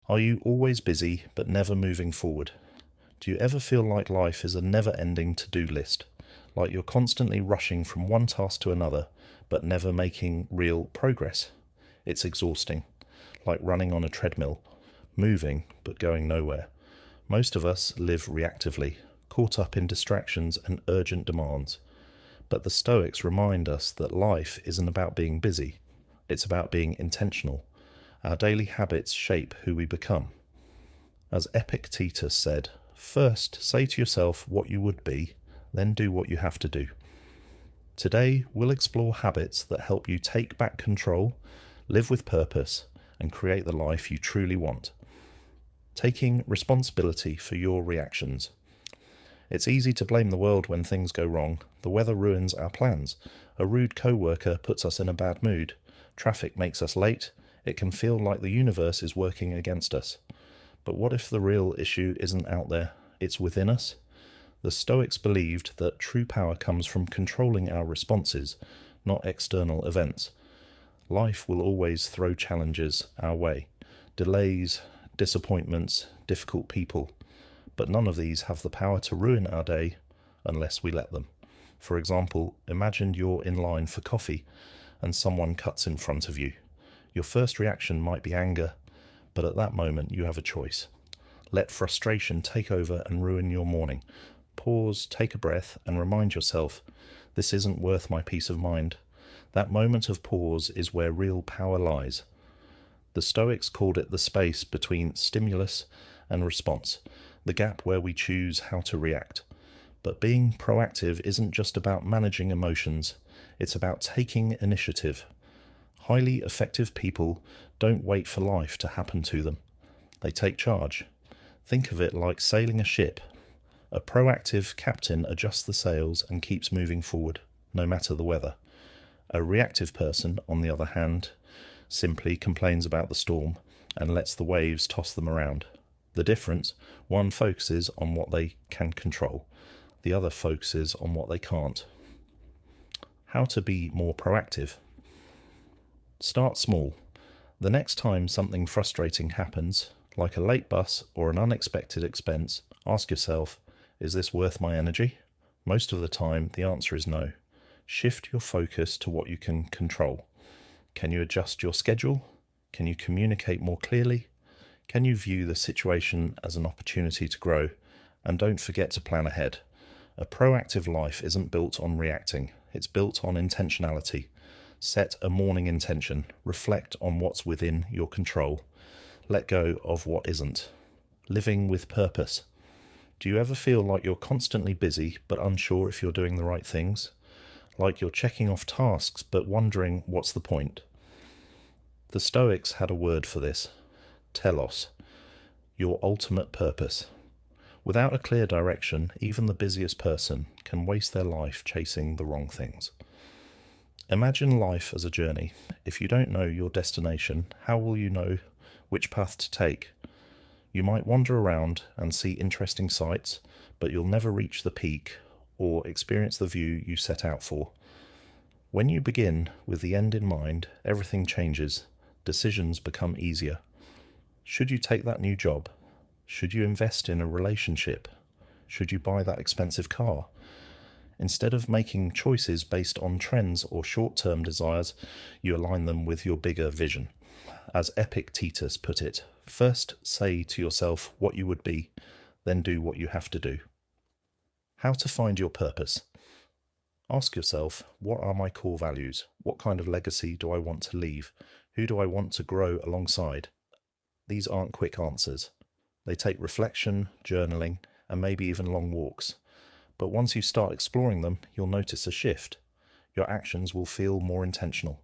Are you always busy but never moving forward? Do you ever feel like life is a never-ending to-do list? Like you're constantly rushing from one task to another but never making real progress? It's exhausting, like running on a treadmill, moving but going nowhere. Most of us live reactively, caught up in distractions and urgent demands. But the Stoics remind us that life isn't about being busy, it's about being intentional. Our daily habits shape who we become. As Epictetus said, first say to yourself what you would be, then do what you have to do. Today we'll explore habits that help you take back control, live with purpose, and create the life you truly want. Taking responsibility for your reactions. It's easy to blame the world when things go wrong. The weather ruins our plans. A rude co-worker puts us in a bad mood. Traffic makes us late. It can feel like the universe is working against us. But what if the real issue isn't out there? It's within us. The Stoics believed that true power comes from controlling our responses, not external events. Life will always throw challenges our way. Delays, disappointments, difficult people. But none of these have the power to ruin our day unless we let them. For example, imagine you're in line for coffee and someone cuts in front of you. Your first reaction might be anger, but at that moment you have a choice. Let frustration take over and ruin your morning. Pause, take a breath, and remind yourself, this isn't worth my peace of mind. That moment of pause is where real power lies. The Stoics called it the space between stimulus and response, the gap where we choose how to react. But being proactive isn't just about managing emotions, it's about taking initiative. Highly effective people don't wait for life to happen to them. They take charge. Think of it like sailing a ship. A proactive captain adjusts the sails and keeps moving forward, no matter the weather. A reactive person, on the other hand, simply complains about the storm and lets the waves toss them around. The difference, one focuses on what they can control, the other focuses on what they can't. How to be more proactive? Start small. The next time something frustrating happens, like a late bus or an unexpected expense, ask yourself, is this worth my energy? Most of the time, the answer is no. Shift your focus to what you can control. Can you adjust your schedule? Can you communicate more clearly? Can you view the situation as an opportunity to grow? And don't forget to plan ahead. A proactive life isn't built on reacting, it's built on intentionality. Set a morning intention, reflect on what's within your control, let go of what isn't. Living with purpose. Do you ever feel like you're constantly busy but unsure if you're doing the right things? Like you're checking off tasks but wondering what's the point? The Stoics had a word for this. Telos, your ultimate purpose. Without a clear direction, even the busiest person can waste their life chasing the wrong things. Imagine life as a journey. If you don't know your destination, how will you know which path to take? You might wander around and see interesting sights, but you'll never reach the peak or experience the view you set out for. When you begin with the end in mind, everything changes. Decisions become easier. Should you take that new job? Should you invest in a relationship? Should you buy that expensive car? Instead of making choices based on trends or short-term desires, you align them with your bigger vision. As Epictetus put it, first say to yourself what you would be, then do what you have to do. How to find your purpose. Ask yourself, what are my core values? What kind of legacy do I want to leave? Who do I want to grow alongside? These aren't quick answers. They take reflection, journaling, and maybe even long walks. But once you start exploring them, you'll notice a shift. Your actions will feel more intentional.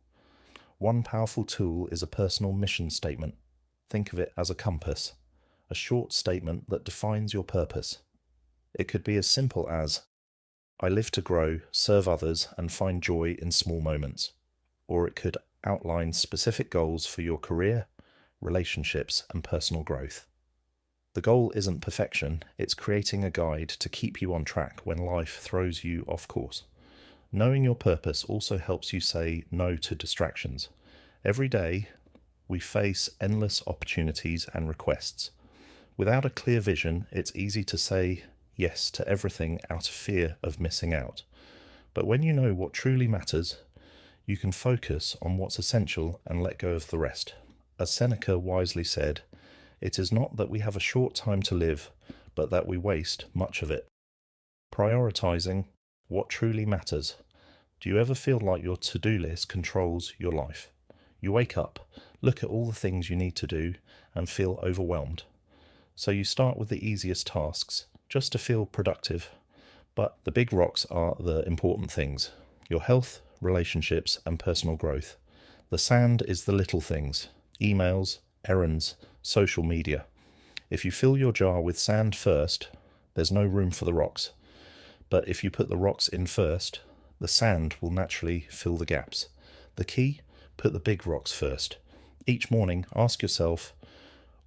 One powerful tool is a personal mission statement. Think of it as a compass, a short statement that defines your purpose. It could be as simple as, I live to grow, serve others, and find joy in small moments. Or it could outline specific goals for your career, relationships, and personal growth. The goal isn't perfection, it's creating a guide to keep you on track when life throws you off course. Knowing your purpose also helps you say no to distractions. Every day, we face endless opportunities and requests. Without a clear vision, it's easy to say yes to everything out of fear of missing out. But when you know what truly matters, you can focus on what's essential and let go of the rest. As Seneca wisely said, it is not that we have a short time to live, but that we waste much of it. Prioritizing what truly matters. Do you ever feel like your to-do list controls your life? You wake up, look at all the things you need to do, and feel overwhelmed. So you start with the easiest tasks, just to feel productive. But the big rocks are the important things: your health, relationships, and personal growth. The sand is the little things: emails, errands, social media. If you fill your jar with sand first, there's no room for the rocks. But if you put the rocks in first, the sand will naturally fill the gaps. The key? Put the big rocks first. Each morning, ask yourself,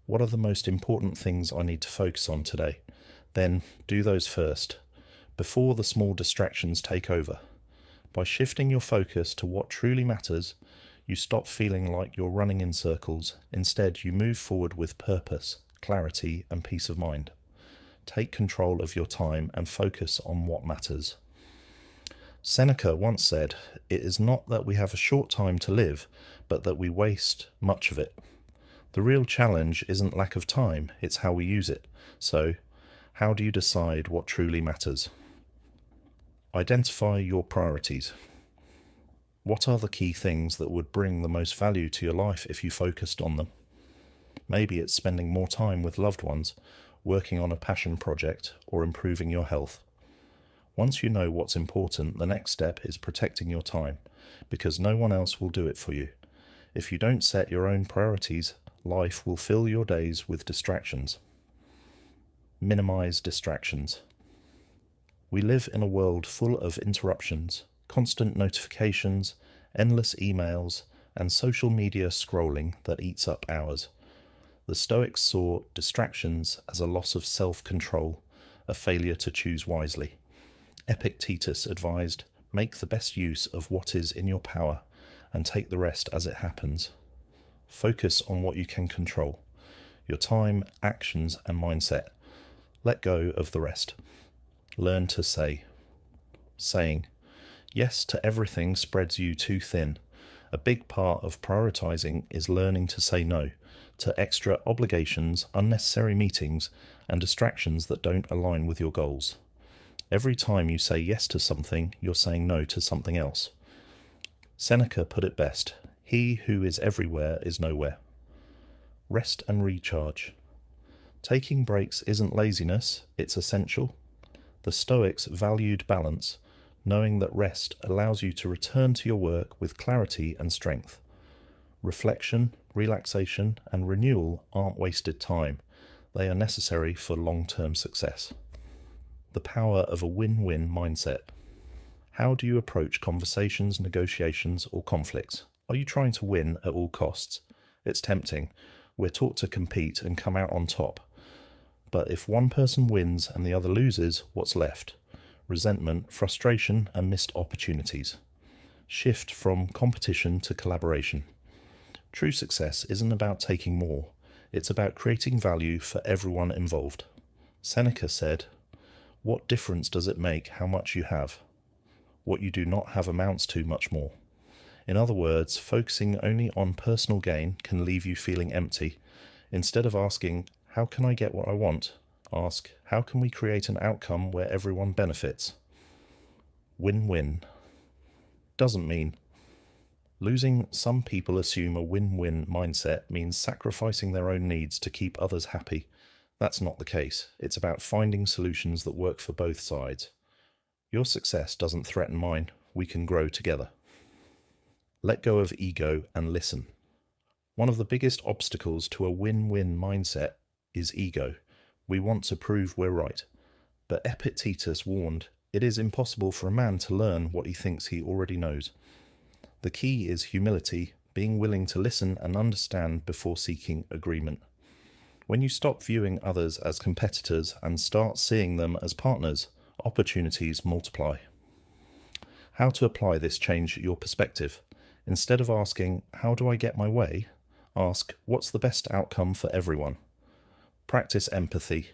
what are the most important things I need to focus on today? Then do those first, before the small distractions take over. By shifting your focus to what truly matters, you stop feeling like you're running in circles. Instead, you move forward with purpose, clarity, and peace of mind. Take control of your time and focus on what matters. Seneca once said, "It is not that we have a short time to live, but that we waste much of it." The real challenge isn't lack of time, it's how we use it. So, how do you decide what truly matters? Identify your priorities. What are the key things that would bring the most value to your life if you focused on them? Maybe it's spending more time with loved ones, working on a passion project, or improving your health. Once you know what's important, the next step is protecting your time, because no one else will do it for you. If you don't set your own priorities, life will fill your days with distractions. Minimize distractions. We live in a world full of interruptions, constant notifications, endless emails, and social media scrolling that eats up hours. The Stoics saw distractions as a loss of self-control, a failure to choose wisely. Epictetus advised, make the best use of what is in your power and take the rest as it happens. Focus on what you can control: your time, actions, and mindset. Let go of the rest. Learn to say. Saying yes to everything spreads you too thin. A big part of prioritizing is learning to say no to extra obligations, unnecessary meetings, and distractions that don't align with your goals. Every time you say yes to something, you're saying no to something else. Seneca put it best: he who is everywhere is nowhere. Rest and recharge. Taking breaks isn't laziness, it's essential. The Stoics valued balance, knowing that rest allows you to return to your work with clarity and strength. Reflection, relaxation, and renewal aren't wasted time. They are necessary for long-term success. The power of a win-win mindset. How do you approach conversations, negotiations, or conflicts? Are you trying to win at all costs? It's tempting. We're taught to compete and come out on top. But if one person wins and the other loses, what's left? Resentment, frustration, and missed opportunities. Shift from competition to collaboration. True success isn't about taking more. It's about creating value for everyone involved. Seneca said, "What difference does it make how much you have? What you do not have amounts to much more." In other words, focusing only on personal gain can leave you feeling empty. Instead of asking, how can I get what I want? Ask, how can we create an outcome where everyone benefits? Win-win. Doesn't mean losing. Some people assume a win-win mindset means sacrificing their own needs to keep others happy. That's not the case. It's about finding solutions that work for both sides. Your success doesn't threaten mine. We can grow together. Let go of ego and listen. One of the biggest obstacles to a win-win mindset is ego. We want to prove we're right. But Epictetus warned, it is impossible for a man to learn what he thinks he already knows. The key is humility, being willing to listen and understand before seeking agreement. When you stop viewing others as competitors and start seeing them as partners, opportunities multiply. How to apply this change your perspective? Instead of asking, how do I get my way? Ask, what's the best outcome for everyone? Practice empathy.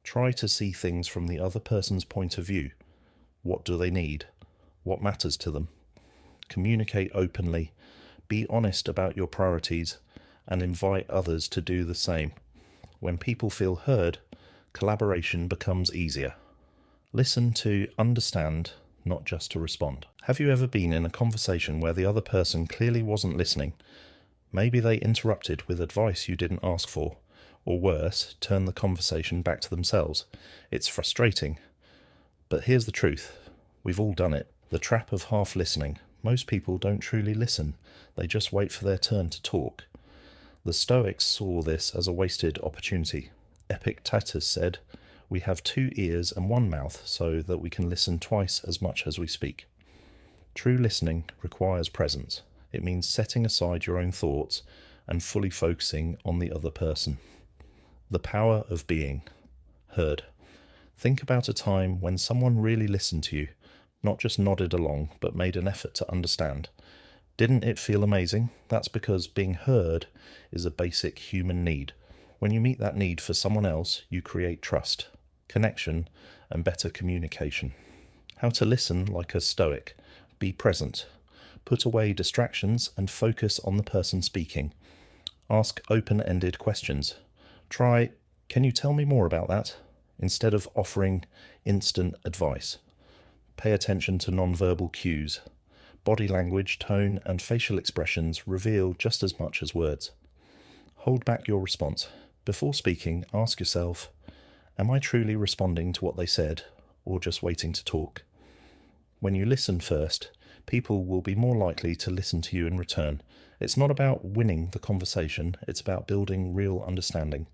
Try to see things from the other person's point of view. What do they need? What matters to them? Communicate openly. Be honest about your priorities and invite others to do the same. When people feel heard, collaboration becomes easier. Listen to understand, not just to respond. Have you ever been in a conversation where the other person clearly wasn't listening? Maybe they interrupted with advice you didn't ask for, or worse, turned the conversation back to themselves. It's frustrating. But here's the truth. We've all done it. The trap of half listening. Most people don't truly listen. They just wait for their turn to talk. The Stoics saw this as a wasted opportunity. Epictetus said, "We have 2 ears and 1 mouth so that we can listen twice as much as we speak." True listening requires presence. It means setting aside your own thoughts and fully focusing on the other person. The power of being heard. Think about a time when someone really listened to you, not just nodded along, but made an effort to understand. Didn't it feel amazing? That's because being heard is a basic human need. When you meet that need for someone else, you create trust, connection, and better communication. How to listen like a Stoic. Be present. Put away distractions and focus on the person speaking. Ask open-ended questions. Try, "Can you tell me more about that?" instead of offering instant advice. Pay attention to non-verbal cues. Body language, tone, and facial expressions reveal just as much as words. Hold back your response. Before speaking, ask yourself, am I truly responding to what they said, or just waiting to talk? When you listen first, people will be more likely to listen to you in return. It's not about winning the conversation, it's about building real understanding.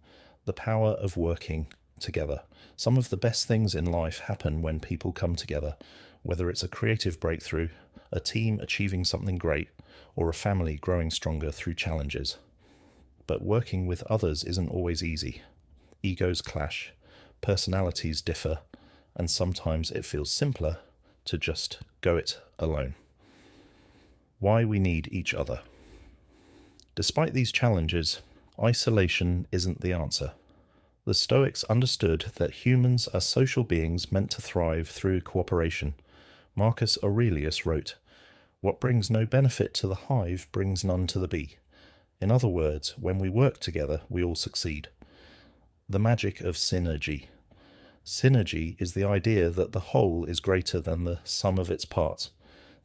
The power of working together. Some of the best things in life happen when people come together, whether it's a creative breakthrough, a team achieving something great, or a family growing stronger through challenges. But working with others isn't always easy. Egos clash, personalities differ, and sometimes it feels simpler to just go it alone. Why we need each other. Despite these challenges, isolation isn't the answer. The Stoics understood that humans are social beings meant to thrive through cooperation. Marcus Aurelius wrote, "What brings no benefit to the hive brings none to the bee." In other words, when we work together, we all succeed. The magic of synergy. Synergy is the idea that the whole is greater than the sum of its parts.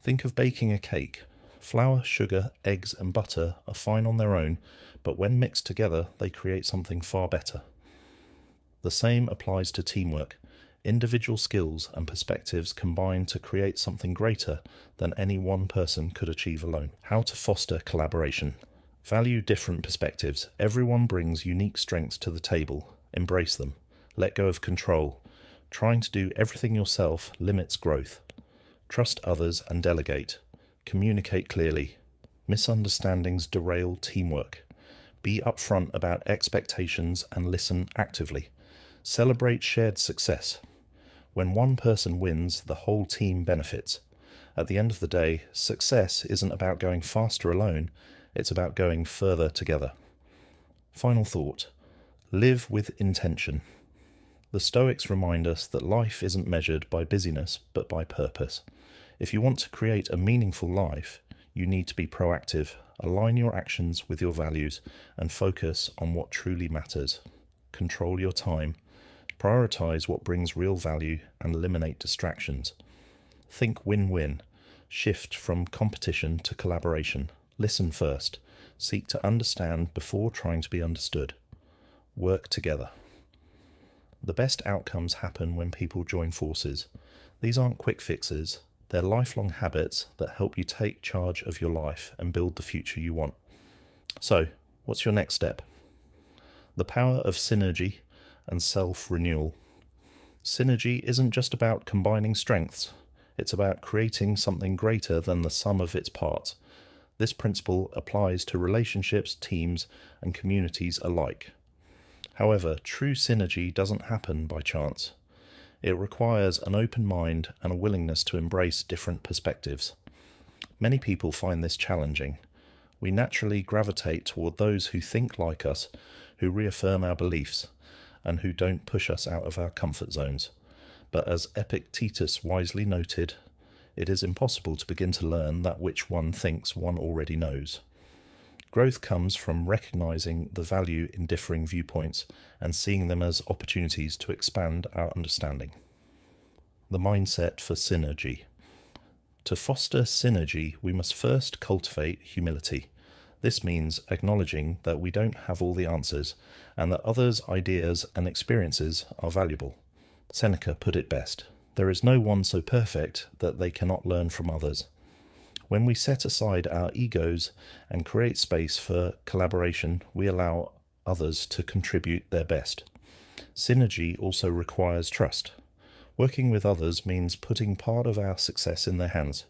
Think of baking a cake. Flour, sugar, eggs, and butter are fine on their own, but when mixed together, they create something far better. The same applies to teamwork. Individual skills and perspectives combine to create something greater than any one person could achieve alone. How to foster collaboration. Value different perspectives. Everyone brings unique strengths to the table. Embrace them. Let go of control. Trying to do everything yourself limits growth. Trust others and delegate. Communicate clearly. Misunderstandings derail teamwork. Be upfront about expectations and listen actively. Celebrate shared success. When one person wins, the whole team benefits. At the end of the day, success isn't about going faster alone, it's about going further together. Final thought. Live with intention. The Stoics remind us that life isn't measured by busyness, but by purpose. If you want to create a meaningful life, you need to be proactive, align your actions with your values, and focus on what truly matters. Control your time. Prioritize what brings real value and eliminate distractions. Think win-win. Shift from competition to collaboration. Listen first. Seek to understand before trying to be understood. Work together. The best outcomes happen when people join forces. These aren't quick fixes. They're lifelong habits that help you take charge of your life and build the future you want. So, what's your next step? The power of synergy and self-renewal. Synergy isn't just about combining strengths, it's about creating something greater than the sum of its parts. This principle applies to relationships, teams, and communities alike. However, true synergy doesn't happen by chance. It requires an open mind and a willingness to embrace different perspectives. Many people find this challenging. We naturally gravitate toward those who think like us, who reaffirm our beliefs, and who don't push us out of our comfort zones. But as Epictetus wisely noted, it is impossible to begin to learn that which one thinks one already knows. Growth comes from recognizing the value in differing viewpoints and seeing them as opportunities to expand our understanding. The mindset for synergy. To foster synergy, we must first cultivate humility. This means acknowledging that we don't have all the answers and that others' ideas and experiences are valuable. Seneca put it best: there is no one so perfect that they cannot learn from others. When we set aside our egos and create space for collaboration, we allow others to contribute their best. Synergy also requires trust. Working with others means putting part of our success in their hands.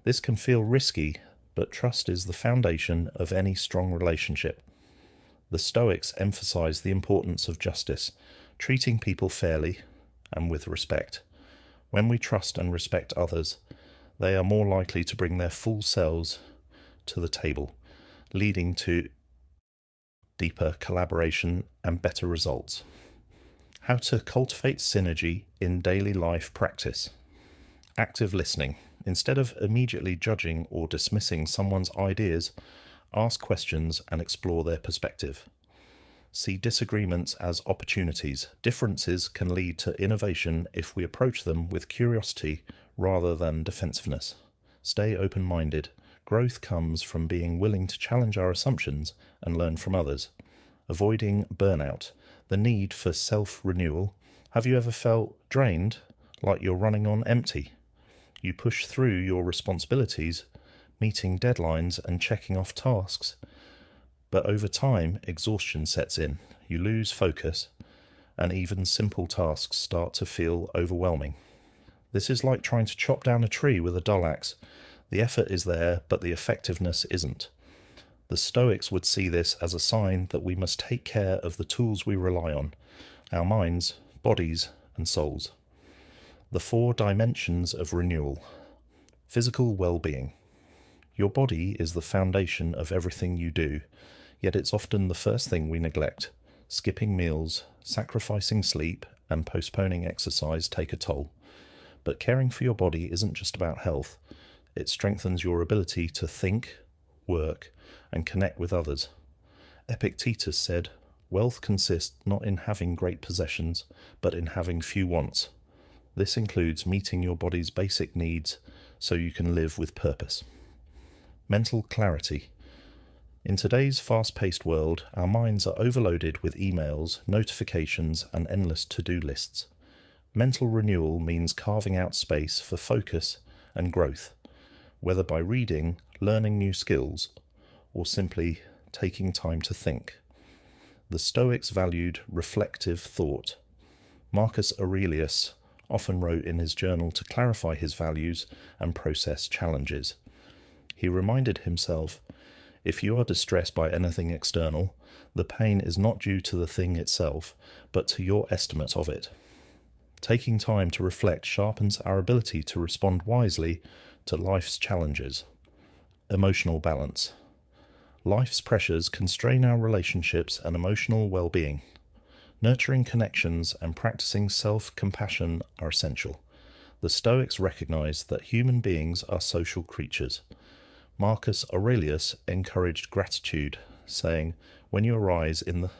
This can feel risky, but trust is the foundation of any strong relationship. The Stoics emphasize the importance of justice, treating people fairly and with respect. When we trust and respect others, they are more likely to bring their full selves to the table, leading to deeper collaboration and better results. How to cultivate synergy in daily life practice. Active listening. Instead of immediately judging or dismissing someone's ideas, ask questions and explore their perspective. See disagreements as opportunities. Differences can lead to innovation if we approach them with curiosity rather than defensiveness. Stay open-minded. Growth comes from being willing to challenge our assumptions and learn from others. Avoiding burnout. The need for self-renewal. Have you ever felt drained, like you're running on empty? You push through your responsibilities, meeting deadlines and checking off tasks. But over time, exhaustion sets in. You lose focus, and even simple tasks start to feel overwhelming. This is like trying to chop down a tree with a dull axe. The effort is there, but the effectiveness isn't. The Stoics would see this as a sign that we must take care of the tools we rely on, our minds, bodies, and souls. The 4 dimensions of renewal. Physical well-being. Your body is the foundation of everything you do, yet it's often the first thing we neglect. Skipping meals, sacrificing sleep, and postponing exercise take a toll. But caring for your body isn't just about health. It strengthens your ability to think, work, and connect with others. Epictetus said, "Wealth consists not in having great possessions, but in having few wants." This includes meeting your body's basic needs so you can live with purpose. Mental clarity. In today's fast-paced world, our minds are overloaded with emails, notifications, and endless to-do lists. Mental renewal means carving out space for focus and growth, whether by reading, learning new skills, or simply taking time to think. The Stoics valued reflective thought. Marcus Aurelius often wrote in his journal to clarify his values and process challenges. He reminded himself, if you are distressed by anything external, the pain is not due to the thing itself, but to your estimate of it. Taking time to reflect sharpens our ability to respond wisely to life's challenges. Emotional balance. Life's pressures constrain our relationships and emotional well-being. Nurturing connections and practicing self-compassion are essential. The Stoics recognized that human beings are social creatures. Marcus Aurelius encouraged gratitude, saying, "When you arise in the